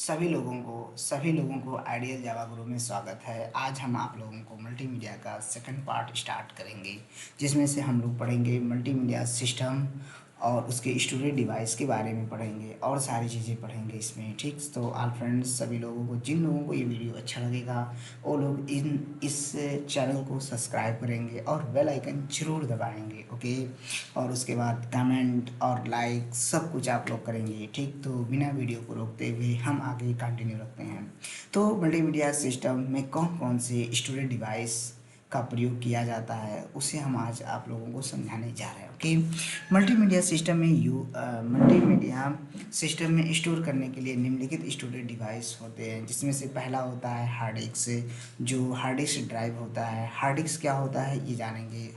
सभी लोगों को आइडियल जावा गुरु में स्वागत है। आज हम आप लोगों को मल्टीमीडिया का सेकंड पार्ट स्टार्ट करेंगे, जिसमें से हम लोग पढ़ेंगे मल्टीमीडिया सिस्टम और उसके स्टोरेज डिवाइस के बारे में पढ़ेंगे और सारी चीज़ें पढ़ेंगे इसमें। ठीक, तो ऑल फ्रेंड्स, सभी लोगों को, जिन लोगों को ये वीडियो अच्छा लगेगा वो लोग इस चैनल को सब्सक्राइब करेंगे और बेल आइकन जरूर दबाएंगे। ओके, और उसके बाद कमेंट और लाइक सब कुछ आप लोग करेंगे। ठीक, तो बिना वीडियो को रोकते हुए हम आगे कंटिन्यू रखते हैं। तो मल्टीमीडिया सिस्टम में कौन कौन से स्टोरेज डिवाइस का प्रयोग किया जाता है उसे हम आज आप लोगों को समझाने जा रहे हैं। ओके, मल्टीमीडिया सिस्टम में स्टोर करने के लिए निम्नलिखित स्टोरेज डिवाइस होते हैं, जिसमें से पहला होता है हार्ड डिस्क। जो हार्ड डिस्क ड्राइव होता है, हार्ड डिस्क क्या होता है ये जानेंगे।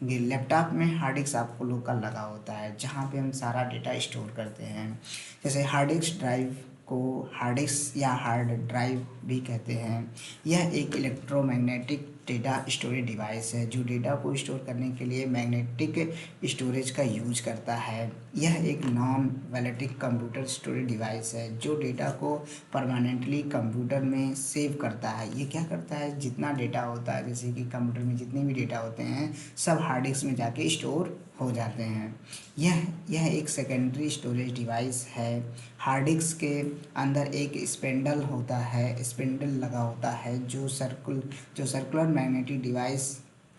ये लैपटॉप में हार्ड डिस्क आपको लोग का लगा होता है, जहाँ पे हम सारा डेटा स्टोर करते हैं। जैसे हार्ड डिस्क ड्राइव को हार्ड डिस्क या हार्ड ड्राइव भी कहते हैं। यह एक इलेक्ट्रोमैग्नेटिक डेटा स्टोरेज डिवाइस है जो डेटा को स्टोर करने के लिए मैग्नेटिक स्टोरेज का यूज करता है। यह एक नॉन वैलेटिक कंप्यूटर स्टोरेज डिवाइस है जो डेटा को परमानेंटली कंप्यूटर में सेव करता है। ये क्या करता है, जितना डेटा होता है, जैसे कि कंप्यूटर में जितने भी डेटा होते हैं सब हार्ड डिस्क में जाके स्टोर हो जाते हैं। यह एक सेकेंडरी स्टोरेज डिवाइस है। हार्ड डिस्क के अंदर एक स्पिंडल लगा होता है जो सर्कुलर मैग्नेटिक डिवाइस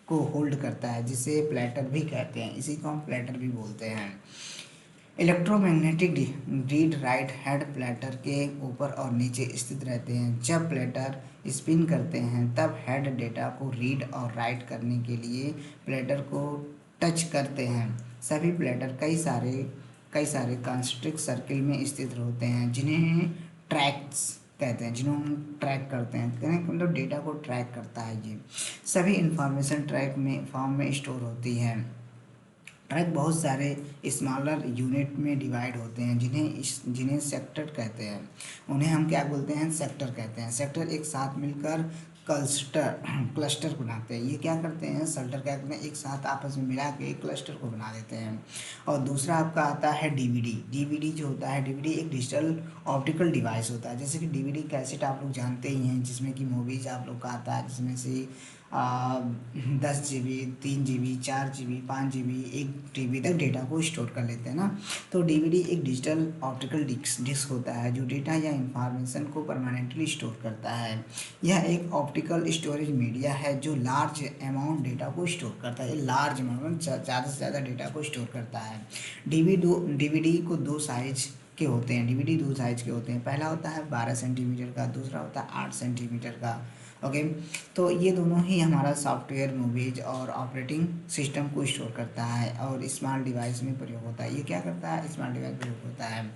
को होल्ड करता है, जिसे प्लेटर भी कहते हैं। इसी को हम प्लेटर भी बोलते हैं। Electromagnetic read write head platter के ऊपर और नीचे स्थित रहते हैं। जब प्लेटर स्पिन करते हैं तब हेड डेटा को रीड और राइट करने के लिए प्लेटर को टच करते हैं। सभी प्लेटर कई सारे कॉन्सेंट्रिक सर्किल में स्थित होते हैं, जिन्हें ट्रैक्स कहते हैं, जिन्हों हम ट्रैक करते हैं, मतलब डेटा को ट्रैक करता है। ये सभी इंफॉर्मेशन ट्रैक में फॉर्म में स्टोर होती है। ट्रैक बहुत सारे स्मॉलर यूनिट में डिवाइड होते हैं, जिन्हें सेक्टर कहते हैं। उन्हें हम क्या बोलते हैं, सेक्टर कहते हैं। सेक्टर एक साथ मिलकर क्लस्टर बनाते हैं। ये क्या करते हैं, सेक्टर क्या करते हैं, एक साथ आपस में मिला के एक क्लस्टर को बना देते हैं। और दूसरा आपका आता है डीवीडी। डीवीडी जो होता है, डीवीडी एक डिजिटल ऑप्टिकल डिवाइस होता है। जैसे कि डीवीडी कैसेट आप लोग जानते ही हैं, जिसमें कि मूवीज़ आप लोग का आता है, जिसमें से 10 GB, 3 GB, 4 GB, 5 GB, 1 TB तक डेटा को स्टोर कर लेते हैं ना। तो डीवीडी एक डिजिटल ऑप्टिकल डिस्क होता है जो डेटा या इंफॉर्मेशन को परमानेंटली स्टोर करता है। यह एक ऑप्टिकल स्टोरेज मीडिया है जो लार्ज अमाउंट डेटा को स्टोर करता है। लार्ज अमाउंट, ज़्यादा से ज़्यादा डेटा को स्टोर करता है। डीवीडी को दो साइज के होते हैं। डीवीडी दो साइज के होते हैं। पहला होता है 12 सेंटीमीटर का, दूसरा होता है 8 सेंटीमीटर का। ओके, तो ये दोनों ही हमारा सॉफ्टवेयर, मूवीज और ऑपरेटिंग सिस्टम को स्टोर करता है और स्मार्ट डिवाइस में प्रयोग होता है। ये क्या करता है, स्मार्ट डिवाइस प्रयोग होता है।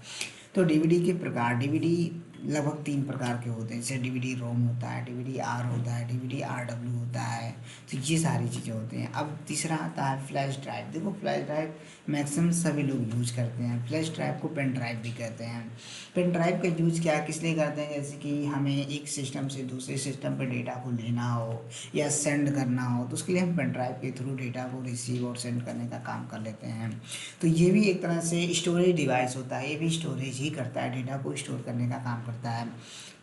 तो डीवीडी के प्रकार, डीवीडी लगभग 3 प्रकार के होते हैं। जैसे डीवीडी रोम होता है, डीवीडी आर होता है, डीवीडी RW होता है। तो ये सारी चीज़ें होती हैं। अब तीसरा आता है फ्लैश ड्राइव। देखो, फ्लैश ड्राइव मैक्सिमम सभी लोग यूज करते हैं। फ्लैश ड्राइव को पेन ड्राइव भी कहते हैं। पेन ड्राइव का यूज क्या किस लिए करते हैं, जैसे कि हमें एक सिस्टम से दूसरे सिस्टम पर डेटा को लेना हो या सेंड करना हो, तो उसके लिए हम पेन ड्राइव के थ्रू डेटा को रिसीव और सेंड करने का काम कर लेते हैं। तो ये भी एक तरह से स्टोरेज डिवाइस होता है। ये भी स्टोरेज ही करता है, डेटा को स्टोर करने का काम करता है।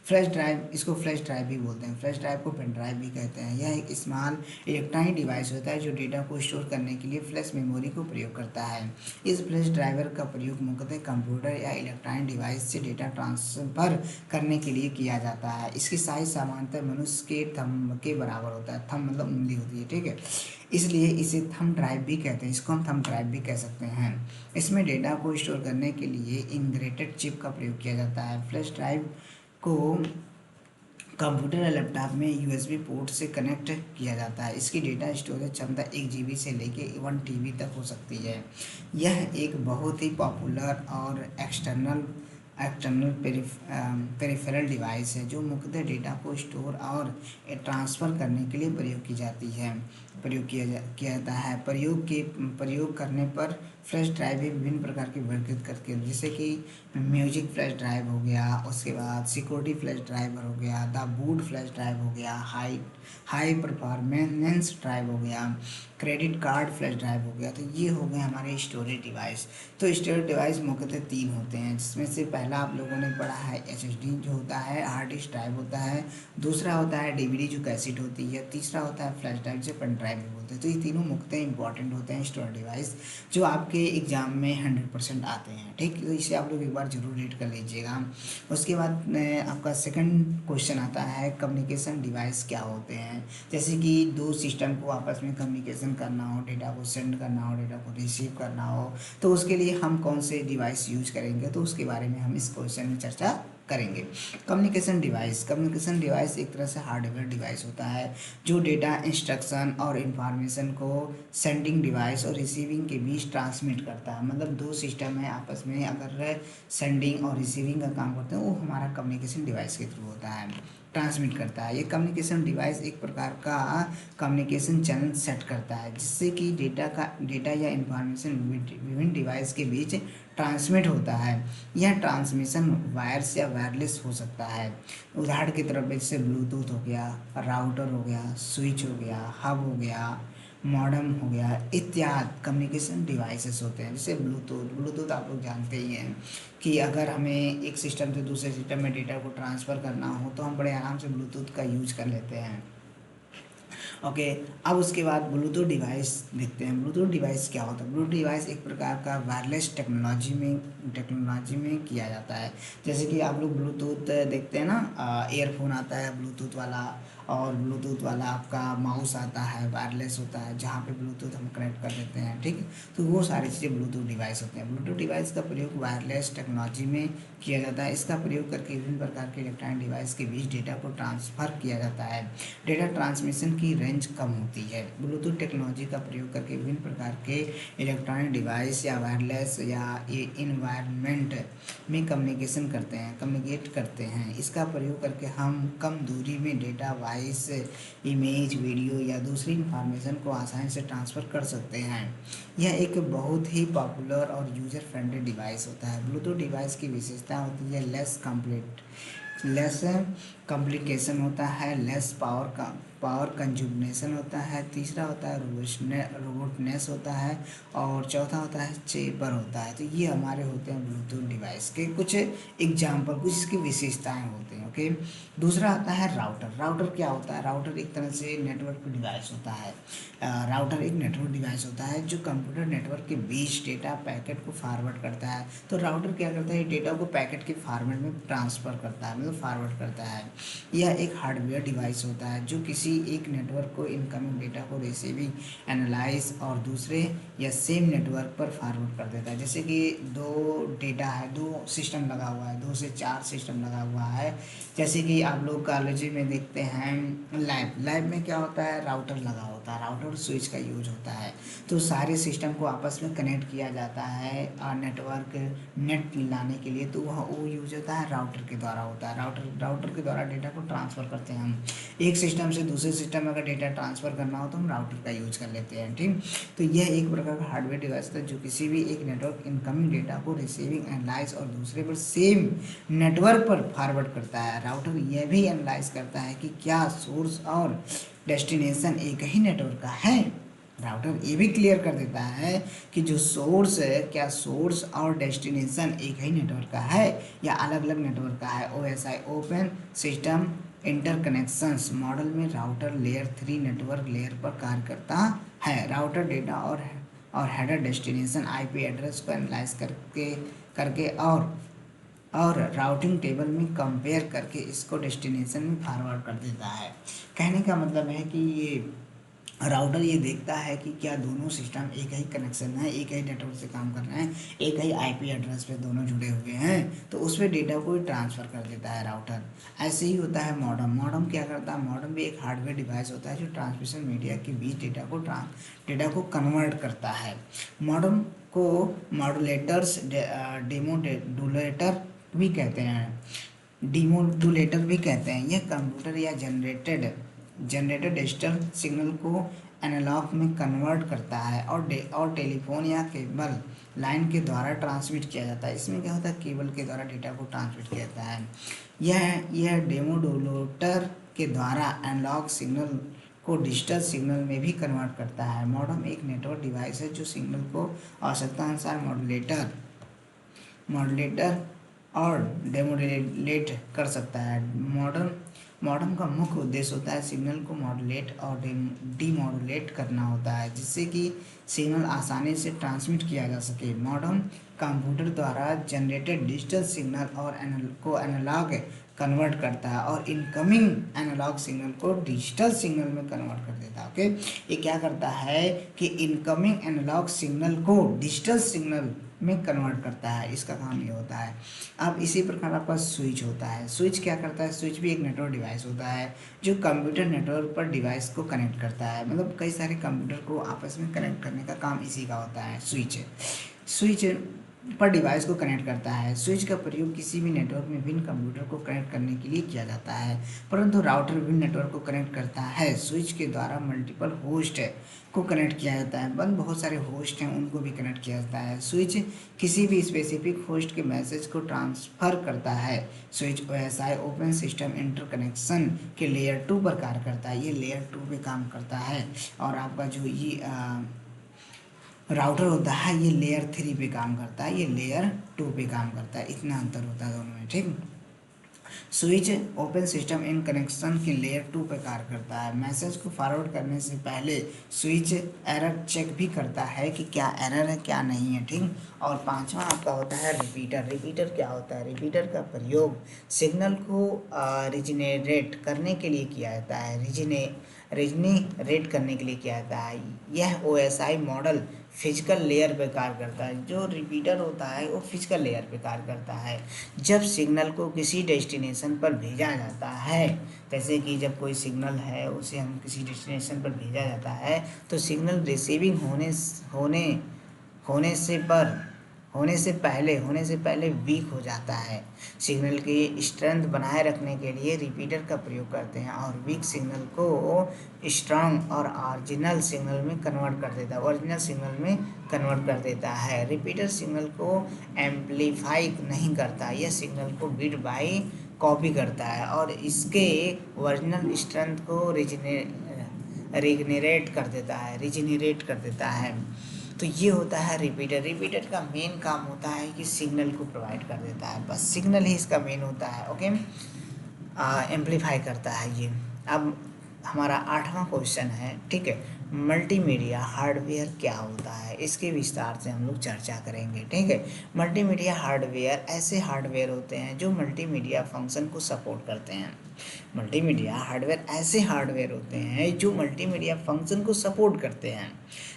फ्लैश ड्राइव, इसको फ्लैश ड्राइव भी बोलते हैं। फ्लैश ड्राइव को पेन ड्राइव भी कहते हैं। यह एक स्मॉल इलेक्ट्रॉनिक डिवाइस होता है जो डेटा को स्टोर करने के लिए फ्लैश मेमोरी को प्रयोग करता है। इस फ्लैश ड्राइवर का प्रयोग मुख्यतः कंप्यूटर या इलेक्ट्रॉनिक डिवाइस से डेटा ट्रांसफर करने के लिए किया जाता है। इसकी साइज सामान्यतः मनुष्य के थंब के बराबर होता है। थंब मतलब उंगली होती है, ठीक है, इसलिए इसे थंब ड्राइव भी कहते हैं। इसको हम थंब ड्राइव भी कह सकते हैं। इसमें डेटा को स्टोर करने के लिए इंटीग्रेटेड चिप का प्रयोग किया जाता है। फ्लैश ड्राइव को कंप्यूटर या लैपटॉप में USB पोर्ट से कनेक्ट किया जाता है। इसकी डेटा स्टोरेज क्षमता 1 GB से लेके 1 TB तक हो सकती है। यह एक बहुत ही पॉपुलर और एक्सटर्नल पेरिफेरल डिवाइस है जो मुख्यतः डेटा को स्टोर और ट्रांसफ़र करने के लिए प्रयोग किया जाता है। प्रयोग करने पर फ्लैश ड्राइव भी विभिन्न प्रकार की वर्गीकृत करके, जैसे कि म्यूजिक फ्लैश ड्राइव हो गया, उसके बाद सिक्योरिटी फ्लैश ड्राइवर हो गया, द बूट फ्लैश ड्राइव हो गया, हाई परफॉर्मेंस ड्राइव हो गया, क्रेडिट कार्ड फ्लैश ड्राइव हो गया। तो ये हो गए हमारे स्टोरेज डिवाइस। तो स्टोरेज डिवाइस मुख्यतः 3 होते हैं, जिसमें से पहला आप लोगों ने पढ़ा है एसएसडी जो होता है, हार्ड डिस्क ड्राइव होता है, दूसरा होता है डीवीडी जो कैसेट होती है, तीसरा होता है फ्लैश ड्राइव जो पेन ड्राइव भी बोलते हैं। तो ये तीनों मुख्यतः इंपॉर्टेंट होते हैं स्टोरेज डिवाइस, जो आपके एग्जाम में 100% आते हैं। ठीक, तो इसे आप लोग एक बार जरूर रीड कर लीजिएगा। उसके बाद आपका सेकंड क्वेश्चन आता है कम्युनिकेशन डिवाइस क्या होते हैं। जैसे कि दो सिस्टम को आपस में कम्युनिकेशन करना हो, डेटा को सेंड करना हो, डेटा को रिसीव करना हो, तो उसके लिए हम कौन से डिवाइस यूज करेंगे, तो उसके बारे में हम इस क्वेश्चन में चर्चा करेंगे। कम्युनिकेशन डिवाइस एक तरह से हार्डवेयर डिवाइस होता है जो डेटा, इंस्ट्रक्शन और इंफॉर्मेशन को सेंडिंग डिवाइस और रिसीविंग के बीच ट्रांसमिट करता है। मतलब दो सिस्टम है आपस में अगर सेंडिंग और रिसीविंग का काम करते हैं, वो हमारा कम्युनिकेशन डिवाइस के थ्रू होता है, ट्रांसमिट करता है। ये कम्युनिकेशन डिवाइस एक प्रकार का कम्युनिकेशन चैनल सेट करता है, जिससे कि डेटा या इंफॉर्मेशन विभिन्न डिवाइस के बीच ट्रांसमिट होता है। यह ट्रांसमिशन वायर्स या वायरलेस हो सकता है। उदाहरण की तरफ जैसे ब्लूटूथ हो गया, राउटर हो गया, स्विच हो गया, हब हो गया, मॉडेम हो गया इत्यादि कम्युनिकेशन डिवाइसेस होते हैं। जैसे ब्लूटूथ आप लोग जानते ही हैं कि अगर हमें एक सिस्टम से दूसरे सिस्टम में डेटा को ट्रांसफ़र करना हो तो हम बड़े आराम से ब्लूटूथ का यूज कर लेते हैं। ओके, अब उसके बाद ब्लूटूथ डिवाइस देखते हैं। ब्लूटूथ डिवाइस क्या होता है? ब्लूटूथ डिवाइस एक प्रकार का वायरलेस टेक्नोलॉजी में किया जाता है। जैसे कि आप लोग ब्लूटूथ देखते हैं ना, ईयरफोन आता है ब्लूटूथ वाला, और ब्लूटूथ वाला आपका माउस आता है, वायरलेस होता है, जहाँ पे ब्लूटूथ हम कनेक्ट कर देते हैं। ठीक, तो वो सारी चीज़ें ब्लूटूथ डिवाइस होते हैं। ब्लूटूथ डिवाइस का प्रयोग वायरलेस टेक्नोलॉजी में किया जाता है। इसका प्रयोग करके विभिन्न प्रकार के इलेक्ट्रॉनिक डिवाइस के बीच डेटा को ट्रांसफ़र किया जाता है। डेटा ट्रांसमिशन की रेंज कम होती है। ब्लूटूथ टेक्नोलॉजी का प्रयोग करके विभिन्न प्रकार के इलेक्ट्रॉनिक डिवाइस या वायरलेस या इन्वायरमेंट में कम्युनिकेट करते हैं। इसका प्रयोग करके हम कम दूरी में डेटा, वॉइस, इमेज, वीडियो या दूसरी इंफॉर्मेशन को आसानी से ट्रांसफ़र कर सकते हैं। यह एक बहुत ही पॉपुलर और यूजर फ्रेंडली डिवाइस होता है। ब्लूटूथ डिवाइस की विशेषता होती है लेस कॉम्प्लिकेशन होता है, लेस पावर कंज्यूमेशन होता है, तीसरा होता है रोबोटनेस होता है, और चौथा होता है चेपर होता है। तो ये हमारे होते हैं ब्लूटूथ डिवाइस के कुछ एग्जाम्पल, कुछ इसकी विशेषताएं होते हैं। ओके, दूसरा आता है राउटर क्या होता है? राउटर एक तरह से नेटवर्क डिवाइस होता है। राउटर एक नेटवर्क डिवाइस होता है जो कंप्यूटर नेटवर्क के बीच डेटा पैकेट को फॉरवर्ड करता है। तो राउटर क्या करता है? डेटा को पैकेट के फॉर्मेट में ट्रांसफ़र करता है, मतलब फॉरवर्ड करता है। यह एक हार्डवेयर डिवाइस होता है जो किसी एक नेटवर्क को इनकमिंग डेटा को रिसीविंग, एनालाइज और दूसरे या सेम नेटवर्क पर फॉरवर्ड कर देता है। जैसे कि दो डेटा है, दो सिस्टम लगा हुआ है, 2 से 4 सिस्टम लगा हुआ है। जैसे कि आप लोग कॉलेज में देखते हैं लैब में क्या होता है? राउटर लगा होता है, राउटर स्विच का यूज होता है। तो सारे सिस्टम को आपस में कनेक्ट किया जाता है नेट लाने के लिए, तो वो यूज होता है राउटर के द्वारा होता है। राउटर के द्वारा डेटा को ट्रांसफ़र करते हैं हम। एक सिस्टम से दूसरे सिस्टम में अगर डेटा ट्रांसफ़र करना हो तो हम राउटर का यूज कर लेते हैं। ठीक, तो यह एक प्रकार का हार्डवेयर डिवाइस है जो किसी भी एक नेटवर्क इनकमिंग डेटा को रिसीविंग, एनालाइज और दूसरे पर सेम नेटवर्क पर फॉरवर्ड करता है। राउटर यह भी एनालाइज करता है कि क्या सोर्स और डेस्टिनेशन एक ही नेटवर्क का है। राउटर ये भी क्लियर कर देता है कि जो सोर्स है, क्या सोर्स और डेस्टिनेशन एक ही नेटवर्क का है या अलग अलग नेटवर्क का है। OSI open system interconnections model में राउटर लेयर 3 नेटवर्क लेयर पर कार्य करता है। राउटर डेटा और हेडर डेस्टिनेशन IP एड्रेस को एनालाइज करके और राउटिंग टेबल में कंपेयर करके इसको डेस्टिनेशन में फॉरवर्ड कर देता है। कहने का मतलब है कि ये राउटर ये देखता है कि क्या दोनों सिस्टम एक ही कनेक्शन है, एक ही नेटवर्क से काम कर रहे हैं, एक ही IP एड्रेस पे दोनों जुड़े हुए हैं, तो उस पर डेटा को ट्रांसफ़र कर देता है राउटर। ऐसे ही होता है मॉडेम क्या करता है? मॉडेम भी एक हार्डवेयर डिवाइस होता है जो ट्रांसमिशन मीडिया के बीच डेटा को कन्वर्ट करता है। मॉडेम को मॉडुलेटर्स, डेमोडुलेटर भी कहते हैं, यह कंप्यूटर या जनरेटेड डिजिटल सिग्नल को एनालॉग में कन्वर्ट करता है और टेलीफोन या केबल लाइन के द्वारा ट्रांसमिट किया जाता है। इसमें क्या होता है, केबल के द्वारा डेटा को ट्रांसमिट किया जाता है। यह डेमोडुलेटर के द्वारा एनालॉग सिग्नल को डिजिटल सिग्नल में भी कन्वर्ट करता है। मॉडेम एक नेटवर्क डिवाइस है जो सिग्नल को आवश्यकता अनुसार मॉड्यूलेटर और डेमोडुलेट कर सकता है। मॉडेम का मुख्य उद्देश्य होता है सिग्नल को मॉड्यूलेट और डीमॉड्यूलेट करना होता है, जिससे कि सिग्नल आसानी से ट्रांसमिट किया जा सके। मॉडेम कंप्यूटर द्वारा जनरेटेड डिजिटल सिग्नल को एनालॉग कन्वर्ट करता है और इनकमिंग एनालॉग सिग्नल को डिजिटल सिग्नल में कन्वर्ट कर देता है। ओके, ये क्या करता है कि इनकमिंग एनालॉग सिग्नल को डिजिटल सिग्नल में कन्वर्ट करता है, इसका काम ये होता है। अब इसी प्रकार आपका स्विच होता है। स्विच क्या करता है, स्विच भी एक नेटवर्क डिवाइस होता है जो कंप्यूटर नेटवर्क पर डिवाइस को कनेक्ट करता है। मतलब कई सारे कंप्यूटर को आपस में कनेक्ट करने का काम इसी का होता है। स्विच पर डिवाइस को कनेक्ट करता है। स्विच का प्रयोग किसी भी नेटवर्क में विभिन्न कंप्यूटर को कनेक्ट करने के लिए किया जाता है, परंतु राउटर विभिन्न नेटवर्क को कनेक्ट करता है। स्विच के द्वारा मल्टीपल होस्ट को कनेक्ट किया जाता है, बहुत सारे होस्ट हैं उनको भी कनेक्ट किया जाता है। स्विच किसी भी स्पेसिफिक होस्ट के मैसेज को ट्रांसफ़र करता है। Switch OSI open system interconnection के लेयर 2 पर कार्य करता है, ये लेयर 2 पे काम करता है। और आपका जो ये राउटर होता है ये लेयर 3 पे काम करता है, ये लेयर 2 पे काम करता है। इतना अंतर होता है दोनों में, ठीक। Switch open system in connection के लेयर 2 पे कार्य करता है। मैसेज को फॉरवर्ड करने से पहले स्विच एरर चेक भी करता है कि क्या एरर है क्या नहीं है, ठीक। और पांचवा आपका होता है रिपीटर। रिपीटर क्या होता है, रिपीटर का प्रयोग सिग्नल को रिजनरेट करने के लिए किया जाता है, रिजनरेट करने के लिए किया जाता है। यह OSI मॉडल फिजिकल लेयर पे कार्य करता है। जो रिपीटर होता है वो फिजिकल लेयर पे कार्य करता है। जब सिग्नल को किसी डेस्टिनेशन पर भेजा जाता है, जैसे कि जब कोई सिग्नल है उसे हम किसी डेस्टिनेशन पर भेजा जाता है तो सिग्नल रिसीविंग होने से पहले वीक हो जाता है। सिग्नल की स्ट्रेंथ बनाए रखने के लिए रिपीटर का प्रयोग करते हैं और वीक सिग्नल को स्ट्रांग और ओरिजिनल सिग्नल में कन्वर्ट कर देता है। रिपीटर सिग्नल को एम्पलीफाई नहीं करता, यह सिग्नल को बिट बाई कॉपी करता है और इसके ओरिजिनल स्ट्रेंथ को रिजनरेट कर देता है। तो ये होता है रिपीटर। रिपीटर का मेन काम होता है कि सिग्नल को प्रोवाइड कर देता है, बस सिग्नल ही इसका मेन होता है। ओके, एम्पलीफाई करता है ये। अब हमारा 8वां क्वेश्चन है, ठीक है, मल्टीमीडिया हार्डवेयर क्या होता है, इसके विस्तार से हम लोग चर्चा करेंगे, ठीक है। मल्टीमीडिया हार्डवेयर ऐसे हार्डवेयर होते हैं जो मल्टीमीडिया फंक्शन को सपोर्ट करते हैं। मल्टीमीडिया हार्डवेयर ऐसे हार्डवेयर होते हैं जो मल्टीमीडिया फंक्शन को सपोर्ट करते हैं,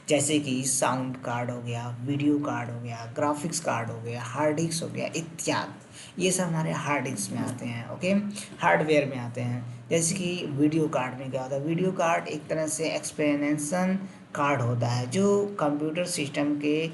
जैसे कि साउंड कार्ड हो गया, वीडियो कार्ड हो गया, ग्राफिक्स कार्ड हो गया, हार्ड डिस्क हो गया इत्यादि। ये सब हमारे हार्ड डिस्क में आते हैं, ओके, हार्डवेयर में आते हैं। जैसे कि वीडियो कार्ड में क्या होता है, वीडियो कार्ड एक तरह से एक्सपेंशन कार्ड होता है जो कंप्यूटर सिस्टम के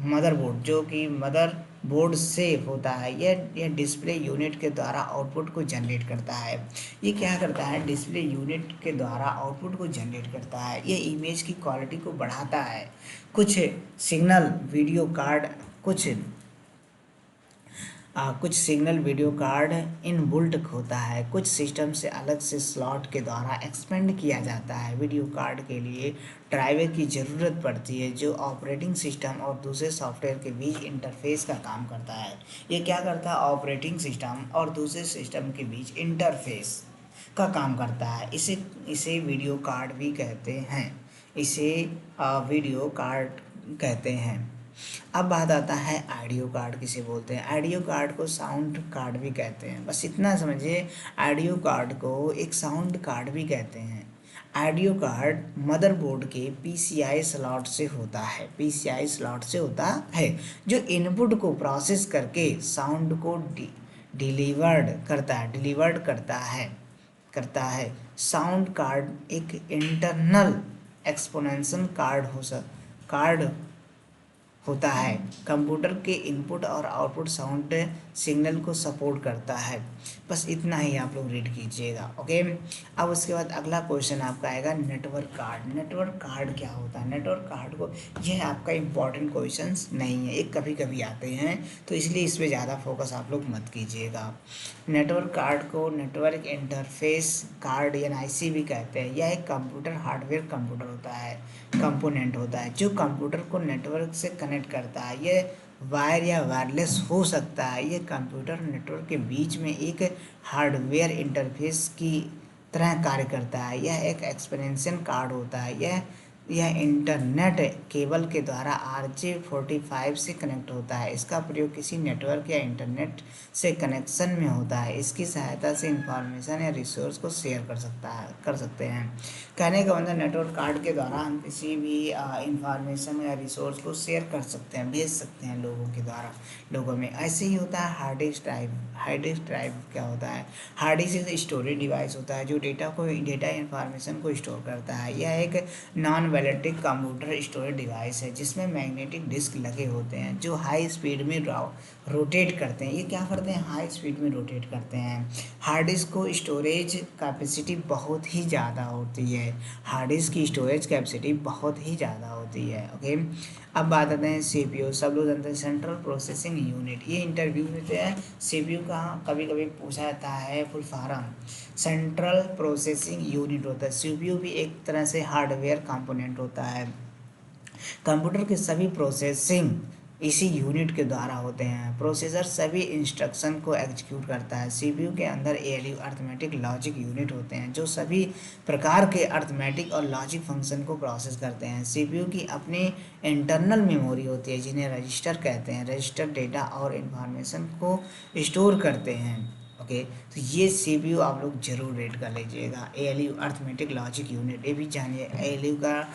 मदरबोर्ड जो कि मदरबोर्ड से होता है। यह डिस्प्ले यूनिट के द्वारा आउटपुट को जनरेट करता है। ये क्या करता है, डिस्प्ले यूनिट के द्वारा आउटपुट को जनरेट करता है। ये इमेज की क्वालिटी को बढ़ाता है। कुछ सिग्नल वीडियो कार्ड इनबिल्ट होता है, कुछ सिस्टम से अलग से स्लॉट के द्वारा एक्सपेंड किया जाता है। वीडियो कार्ड के लिए ड्राइवर की ज़रूरत पड़ती है जो ऑपरेटिंग सिस्टम और दूसरे सॉफ्टवेयर के बीच इंटरफेस का काम करता है। ये क्या करता है, ऑपरेटिंग सिस्टम और दूसरे सिस्टम के बीच इंटरफेस का काम करता है। इसे वीडियो कार्ड भी कहते हैं, वीडियो कार्ड कहते हैं। अब बात आता है ऑडियो कार्ड किसे बोलते हैं। ऑडियो कार्ड को साउंड कार्ड भी कहते हैं, बस इतना समझिए, ऑडियो कार्ड को एक साउंड कार्ड भी कहते हैं। ऑडियो कार्ड मदरबोर्ड के PCI स्लॉट से होता है, जो इनपुट को प्रोसेस करके साउंड को डिलीवर्ड करता है। साउंड कार्ड एक इंटरनल एक्सपोनेंशियल कार्ड होता है। कंप्यूटर के इनपुट और आउटपुट साउंड सिग्नल को सपोर्ट करता है। बस इतना ही आप लोग रीड कीजिएगा, ओके। अब उसके बाद अगला क्वेश्चन आपका आएगा नेटवर्क कार्ड। नेटवर्क कार्ड क्या होता है? नेटवर्क कार्ड को, यह आपका इम्पॉर्टेंट क्वेश्चंस नहीं है, ये कभी कभी आते हैं, तो इसलिए इस पर ज़्यादा फोकस आप लोग मत कीजिएगा। नेटवर्क कार्ड को नेटवर्क इंटरफेस कार्ड या आईसी भी कहते हैं। यह एक कंप्यूटर हार्डवेयर कंप्यूटर होता है, कंपोनेंट होता है जो कंप्यूटर को नेटवर्क से कनेक्ट करता है। यह वायर या वायरलेस हो सकता है। यह कंप्यूटर नेटवर्क के बीच में एक हार्डवेयर इंटरफेस की तरह कार्य करता है। यह एक एक्सपेंशन कार्ड होता है। यह इंटरनेट केबल के द्वारा RJ45 से कनेक्ट होता है। इसका प्रयोग किसी नेटवर्क या इंटरनेट से कनेक्शन में होता है। इसकी सहायता से इंफॉर्मेशन या रिसोर्स को शेयर कर सकते हैं। कहने का मतलब नेटवर्क कार्ड के द्वारा हम किसी भी इंफॉर्मेशन या रिसोर्स को शेयर कर सकते हैं, भेज सकते हैं लोगों में। ऐसे ही होता है hard disk drive. Hard disk drive क्या होता है? हार्ड डिस्क एक स्टोरेज डिवाइस होता है जो डेटा इंफॉर्मेशन को स्टोर करता है। यह एक नॉन वैलेटिक कंप्यूटर स्टोरेज डिवाइस है जिसमें मैग्नेटिक डिस्क लगे होते हैं जो हाई स्पीड में रोटेट करते हैं। ये क्या करते हैं? हाई स्पीड में रोटेट करते हैं। हार्ड डिस्क को स्टोरेज कैपेसिटी बहुत ही ज़्यादा होती है। हार्ड डिस्क की स्टोरेज कैपेसिटी बहुत ही ज़्यादा होती है, ओके। अब बात आते हैं CPU। सब लोग जानते हैं सेंट्रल प्रोसेसिंग यूनिट। ये इंटरव्यू देते हैं, CPU का कभी कभी पूछा जाता है full form. Central processing unit होता है। CPU भी एक तरह से हार्डवेयर कंपोनेंट होता है। कंप्यूटर के सभी प्रोसेसिंग इसी यूनिट के द्वारा होते हैं। प्रोसेसर सभी इंस्ट्रक्शन को एग्जीक्यूट करता है। CPU के अंदर ALU अर्थमेटिक लॉजिक यूनिट होते हैं जो सभी प्रकार के अर्थमेटिक और लॉजिक फंक्शन को प्रोसेस करते हैं। CPU की अपनी इंटरनल मेमोरी होती है जिन्हें रजिस्टर कहते हैं। रजिस्टर डेटा और इन्फॉर्मेशन को स्टोर करते हैं, ओके। तो ये CPU आप लोग जरूर रीड कर लीजिएगा। ALU अर्थमेटिक लॉजिक यूनिट, ये भी जानिए। ALU का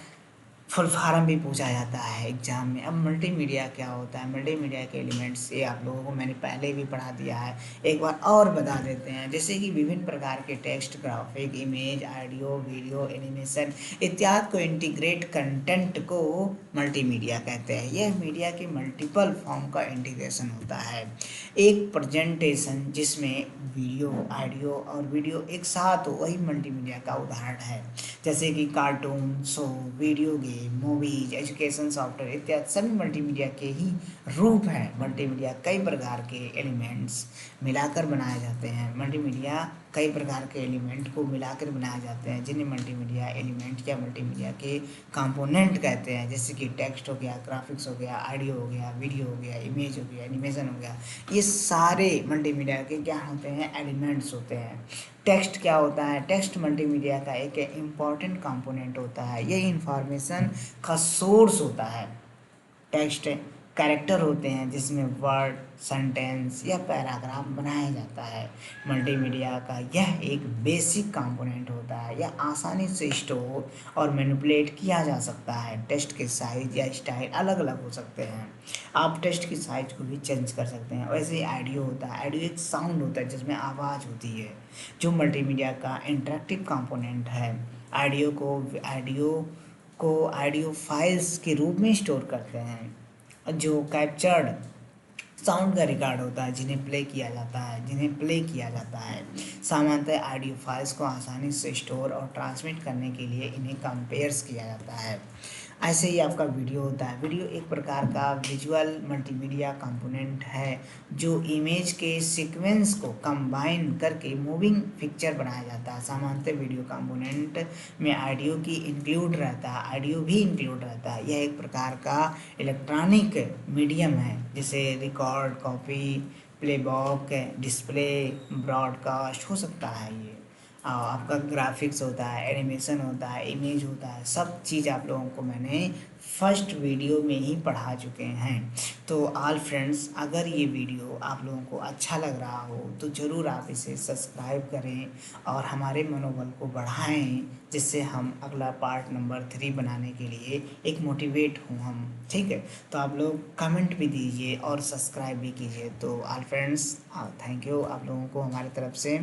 फुल फॉर्म भी पूछा जाता है एग्जाम में। अब मल्टीमीडिया क्या होता है? मल्टीमीडिया के एलिमेंट्स ये आप लोगों को मैंने पहले भी पढ़ा दिया है, एक बार और बता देते हैं। जैसे कि विभिन्न प्रकार के text, graphic, image, audio, video, animation इत्यादि को इंटीग्रेट कंटेंट को मल्टीमीडिया कहते हैं। यह मीडिया के मल्टीपल फॉर्म का इंटीग्रेशन होता है। एक प्रेजेंटेशन जिसमें वीडियो, ऑडियो और वीडियो एक साथ हो, वही मल्टीमीडिया का उदाहरण है। जैसे कि cartoon, show, video game, movies, education software इत्यादि सभी मल्टीमीडिया के ही रूप हैं। मल्टीमीडिया कई प्रकार के एलिमेंट्स मिलाकर बनाए जाते हैं। मल्टीमीडिया कई प्रकार के एलिमेंट को मिलाकर बनाए जाते हैं जिन्हें मल्टीमीडिया एलिमेंट या मल्टीमीडिया के कंपोनेंट कहते हैं। जैसे कि टेक्स्ट हो गया, ग्राफिक्स हो गया, ऑडियो हो गया, वीडियो हो गया, इमेज हो गया, एनिमेशन हो गया। ये सारे मल्टीमीडिया के क्या होते हैं? एलिमेंट्स होते हैं। टेक्स्ट क्या होता है? टेक्स्ट मल्टीमीडिया का एक इम्पॉर्टेंट कंपोनेंट होता है। ये इंफॉर्मेशन का सोर्स होता है। टेक्स्ट कैरेक्टर होते हैं जिसमें वर्ड, सेंटेंस या पैराग्राफ बनाया जाता है। मल्टीमीडिया का यह एक बेसिक कंपोनेंट होता है। यह आसानी से स्टोर और मैनिपुलेट किया जा सकता है। टेक्स्ट के साइज या स्टाइल अलग अलग हो सकते हैं। आप टेक्स्ट की साइज को भी चेंज कर सकते हैं। वैसे ही ऑडियो होता है। ऑडियो एक साउंड होता है जिसमें आवाज़ होती है जो मल्टीमीडिया का इंटरैक्टिव कंपोनेंट है। ऑडियो फाइल्स के रूप में स्टोर करते हैं। जो कैप्चर्ड साउंड का रिकॉर्ड होता है जिन्हें प्ले किया जाता है। सामान्यतः ऑडियो फाइल्स को आसानी से स्टोर और ट्रांसमिट करने के लिए इन्हें कंपेयर्स किया जाता है। ऐसे ही आपका वीडियो होता है। वीडियो एक प्रकार का विजुअल मल्टीमीडिया कंपोनेंट है जो इमेज के सीक्वेंस को कंबाइन करके मूविंग पिक्चर बनाया जाता है। सामान्यतः वीडियो कंपोनेंट में ऑडियो भी इंक्लूड रहता है। यह एक प्रकार का इलेक्ट्रॉनिक मीडियम है जैसे record, copy, playback, display, broadcast हो सकता है। ये आपका ग्राफिक्स होता है, एनिमेशन होता है, इमेज होता है, सब चीज़ आप लोगों को मैंने फर्स्ट वीडियो में ही पढ़ा चुके हैं। तो ऑल फ्रेंड्स, अगर ये वीडियो आप लोगों को अच्छा लग रहा हो तो ज़रूर आप इसे सब्सक्राइब करें और हमारे मनोबल को बढ़ाएं जिससे हम अगला पार्ट नंबर 3 बनाने के लिए एक मोटिवेट हों हम, ठीक है। तो आप लोग कमेंट भी दीजिए और सब्सक्राइब भी कीजिए। तो ऑल फ्रेंड्स, थैंक यू आप लोगों को हमारी तरफ से।